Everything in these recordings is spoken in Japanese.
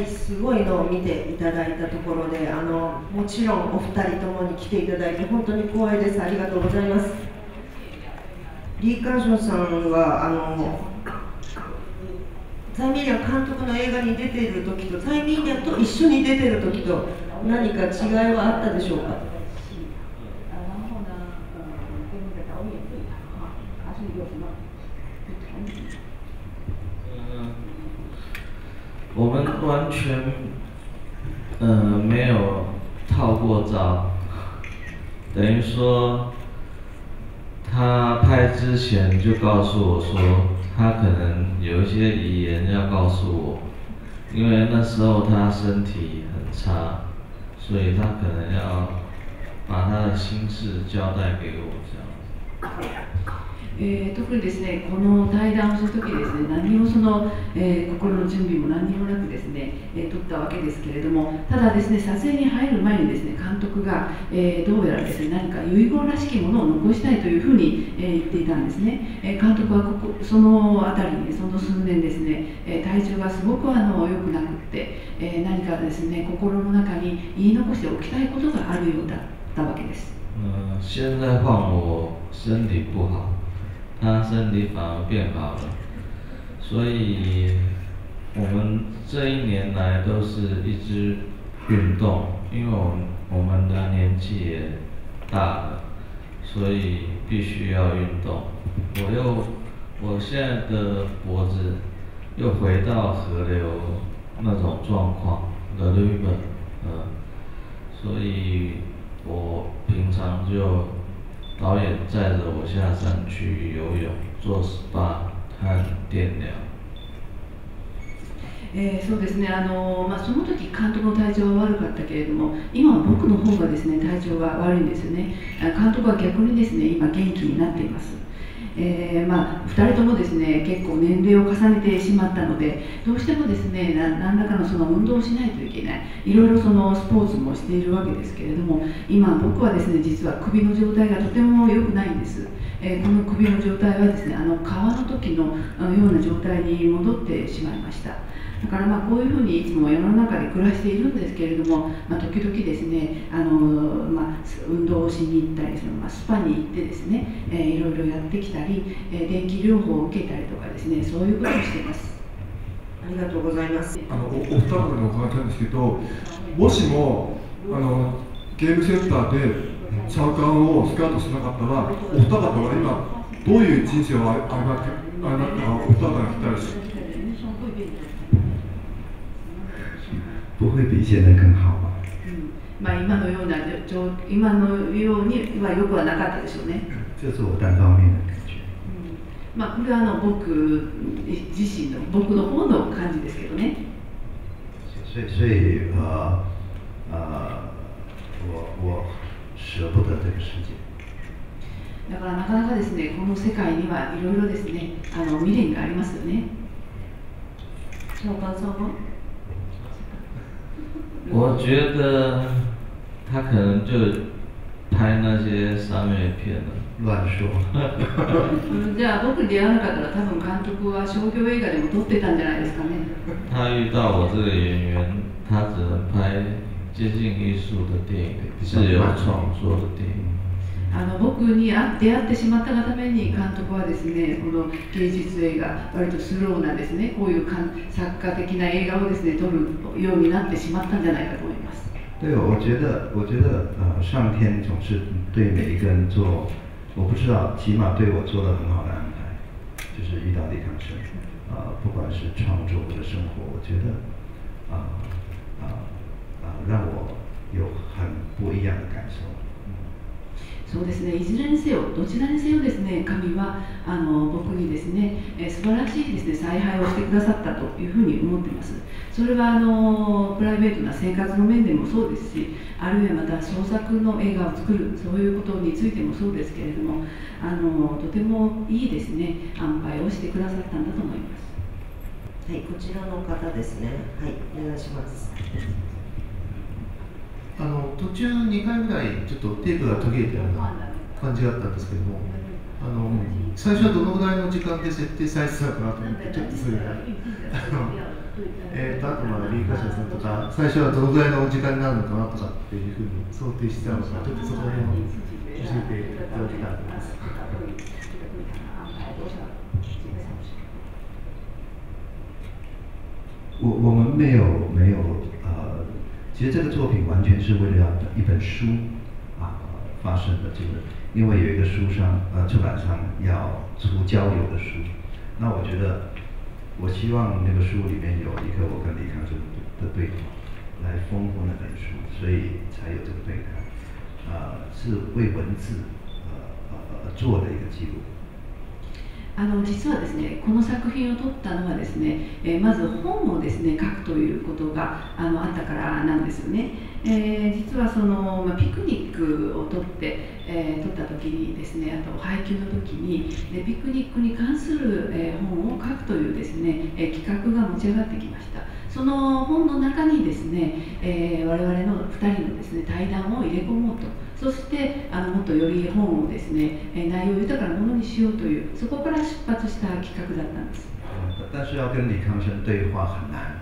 いすごいのを見ていただいたところで、もちろんお二人ともに来ていただいて本当に光栄です。ありがとうございます。リー・カーションさんはツァイ・ミーニャ監督の映画に出ている時とツァイ・ミーニャと一緒に出ている時と何か違いはあったでしょうか？我们完全没有套过招，等于说他拍之前就告诉我说他可能有一些遗言要告诉我，因为那时候他身体很差，所以他可能要把他的心事交代给我这样子。特にですね、この対談をするときですね、何も心の準備も何もなくですね、撮ったわけですけれども、ただですね、撮影に入る前にですね、監督が、どうやらですね、何か遺言らしきものを残したいというふうに、言っていたんですね。監督はその辺りに、その数年ですね、体調がすごく良くなくって、何かですね、心の中に言い残しておきたいことがあるようだったわけです。现在换我身体不好，他身体反而变好了，所以我们这一年来都是一直运动，因为我们的年纪也大了，所以必须要运动。我现在的脖子又回到河流那种状况的日本，所以我平常就导演载着我下山去游泳、做 SPA 和電療。そうですね、その時監督の体調は悪かったけれども、今は僕の方がですね、体調が悪いんですよね。監督は逆にですね、今元気になっています。2人ともですね、結構年齢を重ねてしまったので、どうしてもですね、何らかの運動をしないといけない、いろいろスポーツもしているわけですけれども、今僕はですね、実は首の状態がとても良くないんです。この首の状態はですね、川の時のような状態に戻ってしまいました。だからこういうふうにいつも世の中で暮らしているんですけれども、時々ですね、運動をしに行ったり、スパに行ってですね、いろいろやってきたり、電気療法を受けたりとかですね、そういうことをしています。ありがとうございます。お二方にお伺いしたいんですけど、もしもゲームセンターでシャーカンをスカウトしなかったら、お二方は今どういう人生を歩まったか、お二方が聞きたいです。不会比现在更好吧？今のようにはよくはなかったでしょうね。这是我单方面的感觉。これは僕自身の僕の方の感じですけどね。所以我舍不得这个世界。だからなかなかですね、この世界にはいろいろですね、未練がありますよね。小川さんは？我觉得他可能就拍那些商业片了。乱说。じゃあ僕に出会わなかったら多分監督は商業映画でも撮ってたんじゃないですかね。他遇到我这个演员，他只能拍接近艺术的电影，自由创作的电影。僕に出会ってしまったがために監督はですね、この芸術映画、割とスローなですね、こういう作家的な映画をですね、撮るようになってしまったんじゃないかと思います。对，我觉得上天总是对每一个人做，我不知道，起码对我做了很好的安排，就是遇到李康生，不管是创作或者生活，我觉得让我有很不一样的感受。そうですね、いずれにせよ、どちらにせよですね、神は僕にですね、素晴らしいですね、采配をしてくださったというふうに思っています。それはプライベートな生活の面でもそうですし、あるいはまた創作の映画を作る、そういうことについてもそうですけれども、とてもいいですね、安排をしてくださったんだと思います。はい、こちらの方ですね。はい、お願いします。途中2回ぐらいちょっとテープが途切れたような感じがあったんですけども、最初はどのぐらいの時間で設定されてたのかなと思って、ちょっとそれがあとリーカーシャさんとか最初はどのぐらいの時間になるのかなとかっていうふうに想定してたのか、ちょっとそこら辺を教えていただきたいと思います。我们没有其实这个作品完全是为了一本书发生的，就是因为有一个书商出版商要出交友的书，那我觉得我希望那个书里面有一个我跟李康生的对话，来丰富那本书，所以才有这个对谈，是为文字做的一个记录。実はですね、この作品を撮ったのはですね、まず本をですね書くということがあったからなんですよね。実はその、ピクニックを撮った時にですね、あと配給の時にピクニックに関する、本を書くというですね、企画が持ち上がってきました。その本の中にですね、我々の2人のですね対談を入れ込もうと、そしてもっとより本をですね内容豊かなものにしようという、そこから出発した企画だったんです。但是要跟李康生对话很難。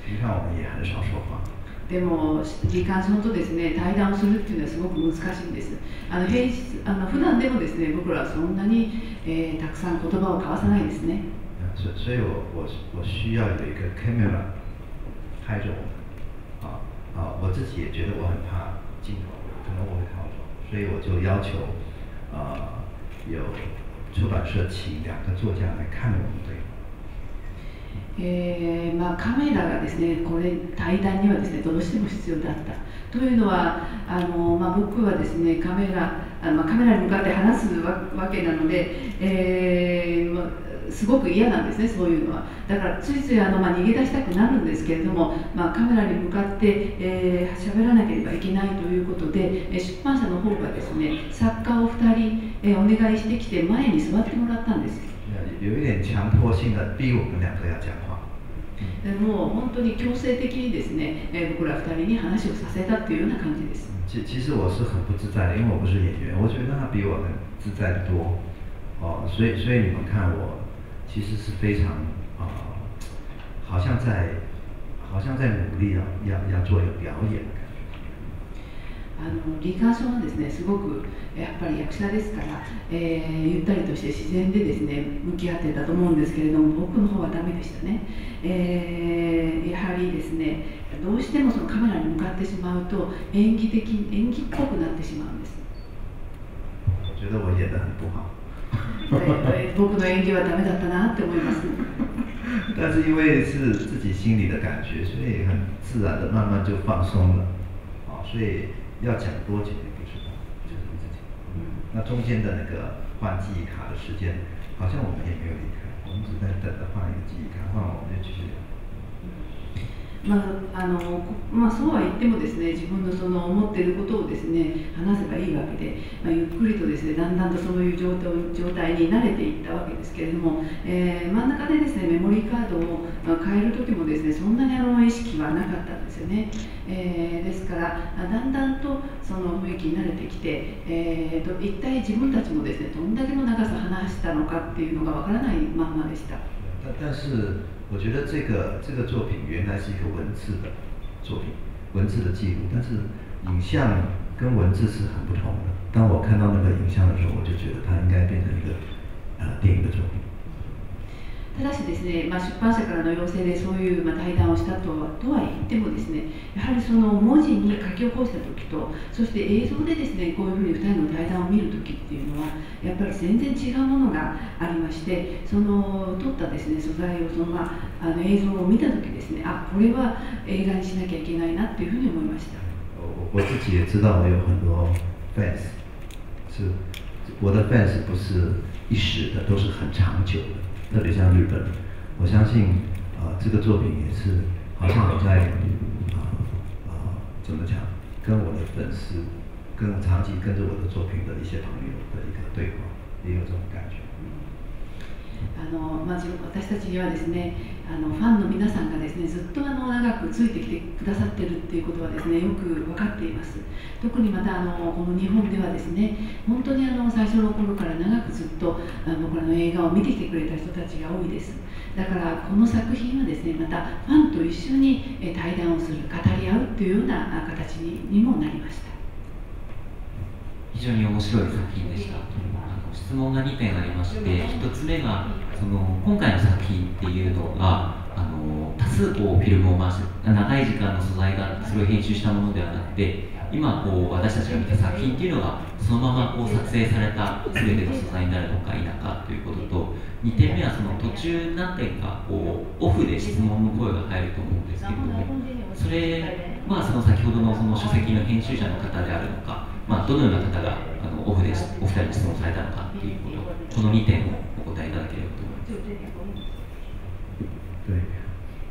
你看我们也很少说話。でも李康生とですね対談をするっていうのはすごく難しいんです。普段でもですね僕らはそんなに、たくさん言葉を交わさないですね。所以我需要有一个 camera 拍着我，我自己也觉得我很怕镜头，可能我会逃走，所以我就要求有出版社请2个作家来看我们对话。カメラがですね、これ対談にはですねどうしても必要だったというのは僕はですねカメラに向かって話すわけなので、すごく嫌なんですね、そういうのは。だからついつい逃げ出したくなるんですけれども、カメラに向かって喋らなければいけないということで、出版社の方がですね作家を2人、お願いしてきて前に座ってもらったんです。有一点強迫性的逼我们2个要講話。もう本当に強制的にですね、僕ら2人に話をさせたっていうような感じです。其实我是很不自在的，因为我不是演员，我觉得他比我更自在的多。所以你们看我其实是非常好像在努力要做一个表演的感觉。李康生はですねすごくやっぱり役者ですから、ゆったりとして自然でですね向き合ってたと思うんですけれども、僕の方はダメでしたね。やはりですねどうしてもそのカメラに向かってしまうと演技っぽくなってしまうんです。我觉得我演得很不好。僕の演技はダメだったなって思います。但是因为是自己心里的感觉，所以很自然的慢慢就放松了。所以要讲多久也不知道，就是自己。那中间的那个换记忆卡的时间，好像我们也没有离开，我们只在等着换一个记忆卡，换完我们就继续聊。そうは言ってもですね、自分のその思っていることをですね話せばいいわけで、ゆっくりとですねだんだんとそういう状態に慣れていったわけですけれども、真ん中でですねメモリーカードを変える時もですねそんなに意識はなかったんですよね。ですからだんだんとその雰囲気に慣れてきて、一体自分たちもですねどんだけの長さ話したのかっていうのがわからないまんまでした。但是我觉得这个作品原来是一个文字的作品，文字的记录，但是影像跟文字是很不同的。当我看到那个影像的时候，我就觉得它应该变成一个电影的作品。ただしですね、出版社からの要請でそういう対談をしたとは言ってもですね、やはりその文字に書き起こした時と、そして映像でですねこういうふうに2人の対談を見る時っていうのはやっぱり全然違うものがありまして、その撮ったですね素材を映像を見た時ですね、これは映画にしなきゃいけないなっていうふうに思いました。我自己也知道我有很多 fans， 是我的 fans 不是一时的，都是很长久的。特别像日本，我相信这个作品也是好像我在怎么讲，跟我的粉丝，跟长期跟着我的作品的一些朋友的一个对话，也有这种感觉。私たちにはですねファンの皆さんがですねずっと長くついてきてくださっているっていうことはですねよく分かっています。特にまたこの日本ではですね本当に最初の頃から長くずっと僕らの映画を見てきてくれた人たちが多いです。だからこの作品はですねまたファンと一緒に対談をする、語り合うというような形にもなりました。非常に面白い作品でした。質問が2点ありまして、1つ目が今回の作品っていうのが多数フィルムを回して長い時間の素材がそれを編集したものではなくて、今私たちが見た作品っていうのがそのまま撮影された全ての素材になるのか否かということと、2点目は途中何点かオフで質問の声が入ると思うんですけれども、それは先ほどの書籍の編集者の方であるのか、どのような方がオフでお二人に質問されたのかっていうこと、この2点をお答えいただければと思います。对，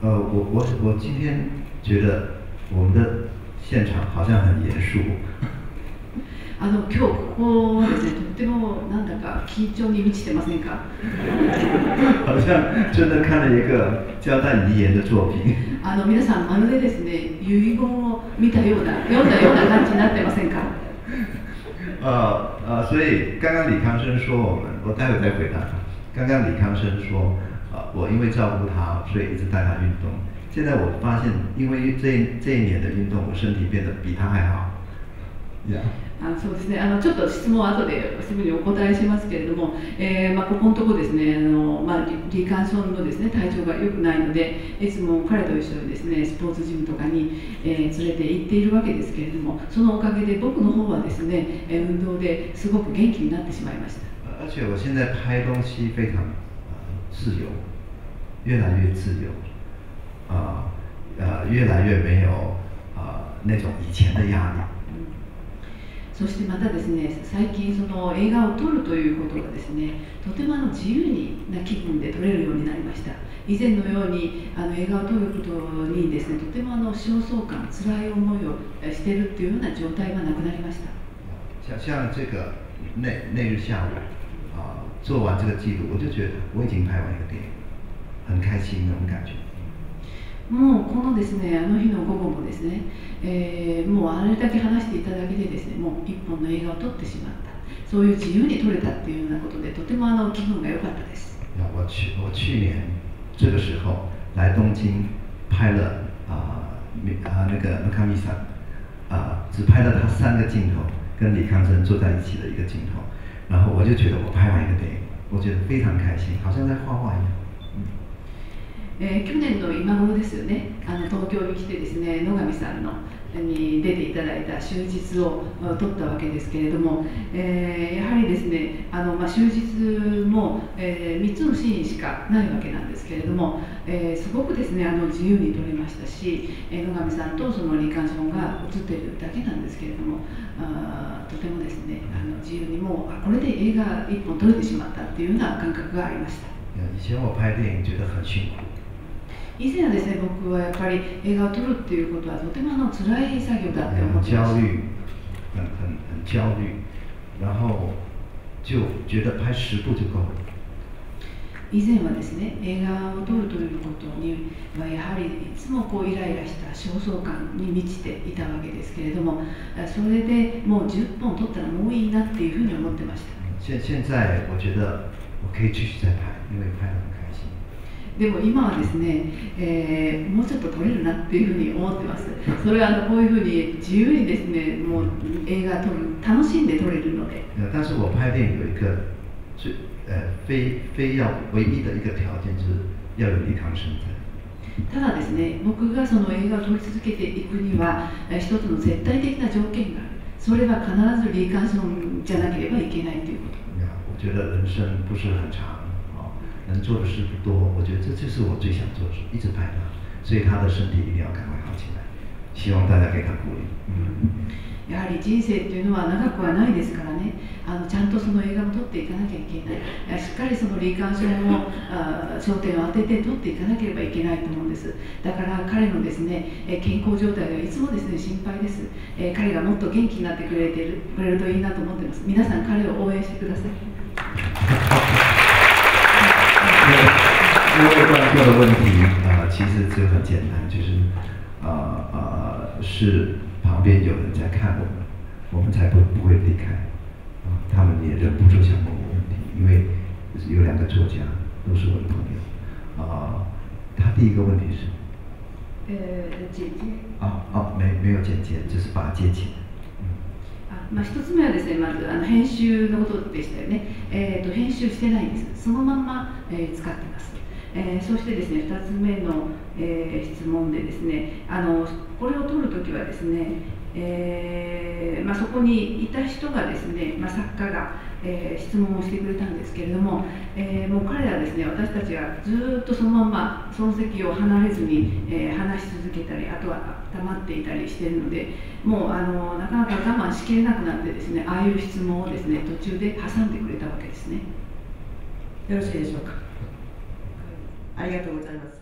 我今天觉得我们的现场好像很严肃。今日ここはですねとってもなんだか緊張に満ちてませんか？好像真的看了一个交代遗言的作品。皆さんまるでですね遺言を見たような読んだような感じになってませんか？所以刚刚李康生说我待会再回答。刚刚李康生说，我因为照顾他，所以一直带他运动。现在我发现，因为这一年的运动，我身体变得比他还好。そうですね、ちょっと質問は後ですぐにお答えしますけれども、ここのところですね、リーカンソンのですね体調が良くないので、いつも彼と一緒にですねスポーツジムとかに、連れて行っているわけですけれども、そのおかげで僕の方はですね、運動ですごく元気になってしまいました。而且我现在拍东西非常自由，越来越自由，越来越没有那种以前的压力。そしてまたですね、最近その映画を撮るということがですね、とても自由な気分で撮れるようになりました。以前のように映画を撮ることにですね、とても焦燥感、辛い思いをしているというような状態はなくなりました。像这个那日下午做完这个记录，我就觉得我已经拍完一个电影，很开心那种感觉。もうこのですね、日の午後もですね、もうあれだけ話していただけでですね、もう一本の映画を撮ってしまった、そういう自由に撮れたっていうようなことで、とても気分が良かったです。我去年这个时候来东京拍了那个村上さん只拍了他3个镜头，跟李康生坐在一起的一个镜头，然后我就觉得我拍完一个电影，我觉得非常开心，好像在画画一样。去年の今頃ですよね、東京に来てですね、野上さんに出ていただいた終日を撮ったわけですけれども、やはりですね、終日も、3つのシーンしかないわけなんですけれども、すごくですね自由に撮れましたし、野上さんとそのリカンションが映っているだけなんですけれども、とてもですね自由にもうこれで映画1本撮れてしまったっていうような感覚がありました。以前我拍電影觉得很辛苦。以前はですね、僕はやっぱり映画を撮るっていうことはとても辛い作業だって思ってました。很焦慮，然後就覺得拍10部就夠了。以前はですね、映画を撮るということにはやはりいつもイライラした焦燥感に満ちていたわけですけれども、それでもう10本撮ったらもういいなっていうふうに思ってました。現在我覺得我可以繼續再拍，因為拍得很開心。でも今はですね、もうちょっと撮れるなっていうふうに思ってます。それはこういうふうに自由にですね、もう映画撮る楽しんで撮れるので。但是我拍電影有一個非要唯一的一個條件就是要有李康生在。ただですね、僕がその映画を撮り続けていくには一つの絶対的な条件がある。それは必ず李康生じゃなければいけないということ。我覺得人生不是很長。能做的事不多，我觉得这就是我最想做的事，一直拍他，所以他的身体一定要赶快好起来。希望大家给他鼓励。やはり人生っていうのは長くはないですからね、ちゃんとその映画を撮っていかなきゃいけない、しっかりそのリーカンションを焦点を当てて撮っていかなければいけないと思うんです。だから彼のですね健康状態がいつもですね心配です。彼がもっと元気になってくれるといいなと思ってます。皆さん彼を応援してください。断课的问题其实就很简单，就是是旁边有人在看我们才不会离开。他们也忍不住想问我问题，因为有2个作家都是我的朋友。他第一个问题是，姐姐。没有剪接，只是把它接起来。1つ目はですね、まず編集のことでしたよね。編集してないんです。そのまんま、使ってます。そしてですね、2つ目の、質問でですね、これを取るときはですね、そこにいた人がですね、作家が、質問をしてくれたんですけれども、もう彼らはですね、私たちがずっとそのままその席を離れずに、話し続けたり、あとは黙っていたりしているので、もうなかなか我慢しきれなくなってですね、ああいう質問をですね、途中で挟んでくれたわけですね。よろしいでしょうか。ありがとうございます。